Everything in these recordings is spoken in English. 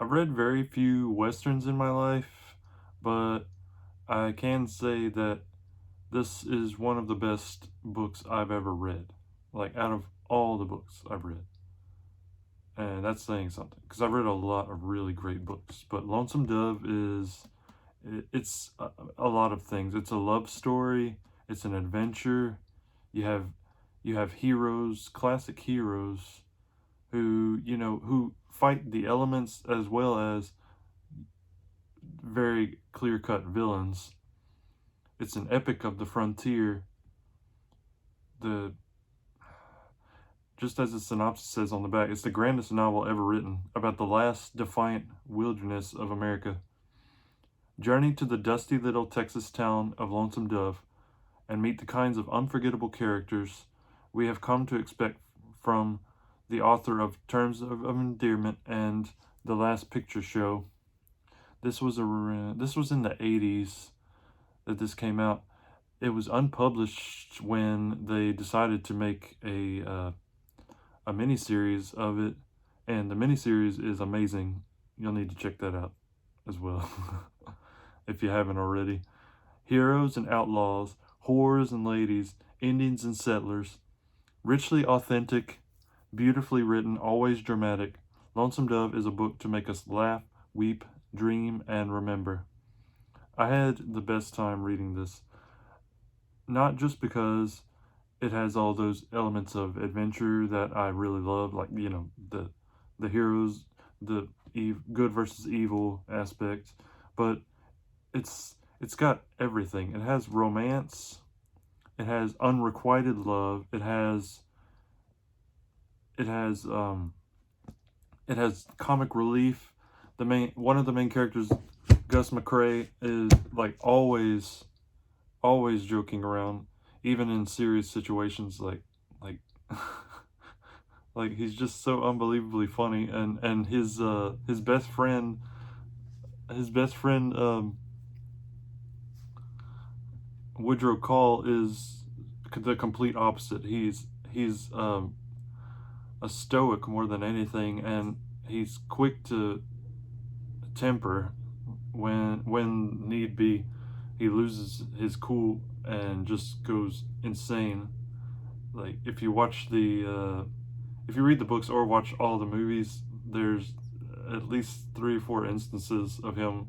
I've read very few westerns in my life, but I can say that this is one of the best books I've ever read. Like out of all the books I've read. And that's saying something because I've read a lot of really great books, but Lonesome Dove is it's a lot of things. It's a love story, it's an adventure. You have you have heroes, classic heroes who fight the elements as well as very clear-cut villains. It's an epic of the frontier. The Just as the synopsis says on the back, it's the grandest novel ever written about the last defiant wilderness of America. Journey to the dusty little Texas town of Lonesome Dove and meet the kinds of unforgettable characters we have come to expect from the author of Terms of Endearment and The Last Picture Show. This was in the 80s that this came out. It was unpublished when they decided to make a miniseries of it, and the miniseries is amazing. You'll need to check that out as well if you haven't already. Heroes and outlaws, whores and ladies, Indians and settlers, richly authentic, beautifully written, always dramatic. Lonesome Dove is a book to make us laugh, weep, dream, and remember. I had the best time reading this, not just because it has all those elements of adventure that I really love, like the heroes, the good versus evil aspect, but it's got everything. It has romance, it has unrequited love, it has comic relief. One of the main characters, Gus McCrae, is like always joking around, even in serious situations. Like like he's just so unbelievably funny, and his best friend, his best friend Woodrow Call is the complete opposite. He's a stoic more than anything, and he's quick to temper when need be. He loses his cool and just goes insane. Like if you read the books or watch all the movies, there's at least 3 or 4 instances of him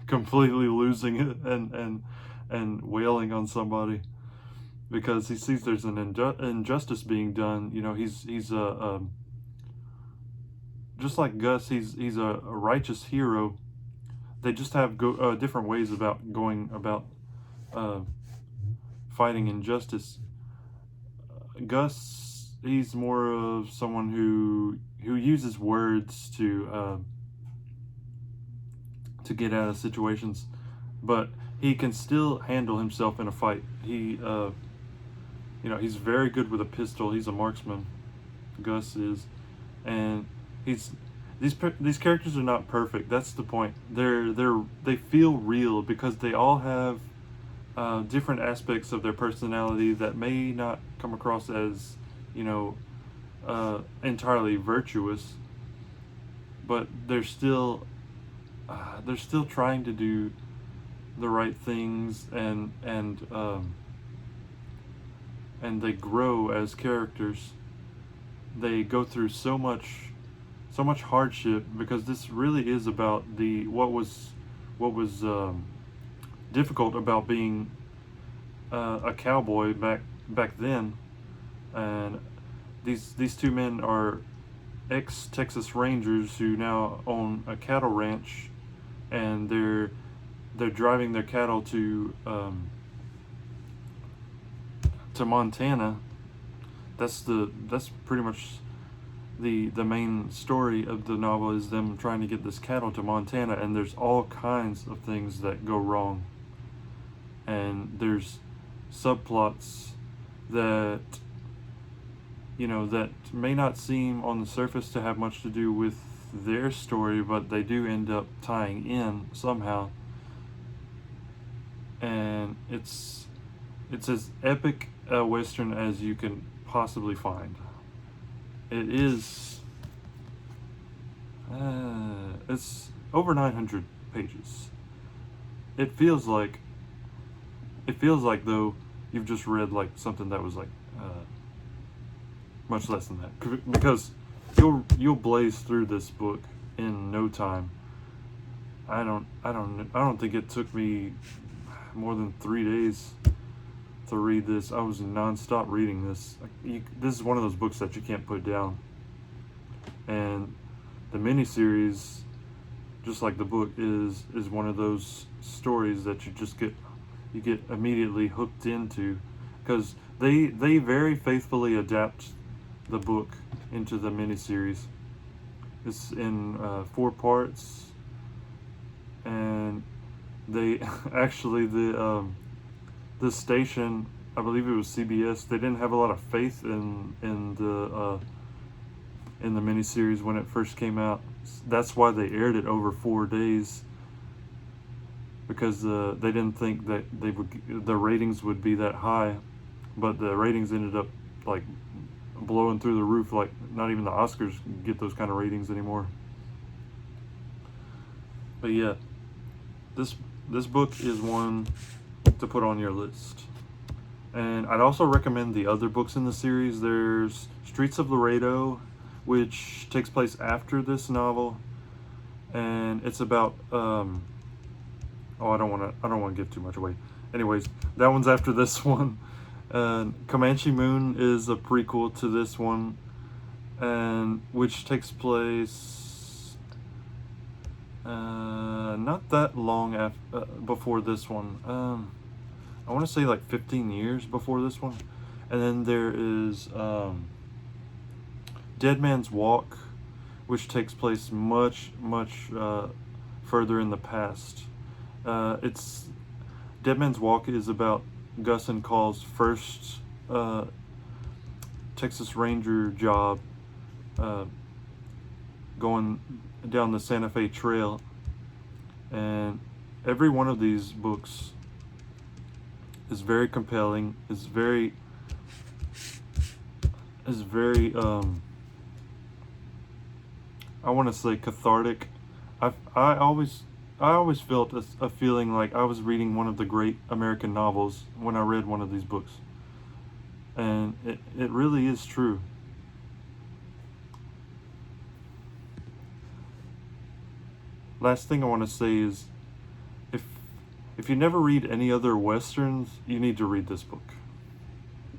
completely losing it and wailing on somebody because he sees there's an injustice being done. He's a just like Gus. He's a righteous hero. They just have different ways about going about uh, fighting injustice. Gus, he's more of someone who uses words to get out of situations, but he can still handle himself in a fight. He's very good with a pistol. He's a marksman. Gus is, and he's these characters are not perfect. That's the point. They feel real because they all have different aspects of their personality that may not come across as you know entirely virtuous, but they're still trying to do the right things, and they grow as characters. They go through so much hardship because this really is about the what was difficult about being a cowboy back then. And these two men are ex Texas Rangers who now own a cattle ranch, and they're driving their cattle to Montana. That's pretty much the main story of the novel, is them trying to get this cattle to Montana, and there's all kinds of things that go wrong, and there's subplots that that may not seem on the surface to have much to do with their story, but they do end up tying in somehow, and it's as epic a western as you can possibly find. It is It's over 900 pages. It feels like though you've just read like something that was like much less than that, because you'll blaze through this book in no time. I don't think it took me more than 3 days to read this. I was nonstop reading this. This is one of those books that you can't put down. And the miniseries, just like the book, is one of those stories that you get immediately hooked into, because they very faithfully adapt the book into the miniseries. It's in 4 parts, and they actually the station, I believe it was CBS, they didn't have a lot of faith in the miniseries when it first came out. That's why they aired it over 4 days, because they didn't think that the ratings would be that high, but the ratings ended up like blowing through the roof. Like, not even the Oscars get those kind of ratings anymore. But yeah, this book is one to put on your list. And I'd also recommend the other books in the series. There's Streets of Laredo, which takes place after this novel, and it's about I don't want to give too much away. Anyways, that one's after this one. Comanche Moon is a prequel to this one, and which takes place not that long before this one. I want to say like 15 years before this one. And then there is Dead Man's Walk, which takes place much further in the past. It's Dead Man's Walk is about Gus and Call's first Texas Ranger job, going down the Santa Fe Trail. And every one of these books is very compelling, is very I want to say cathartic. I always felt a feeling like I was reading one of the great American novels when I read one of these books. And it really is true. Last thing I want to say is, if you never read any other Westerns, you need to read this book.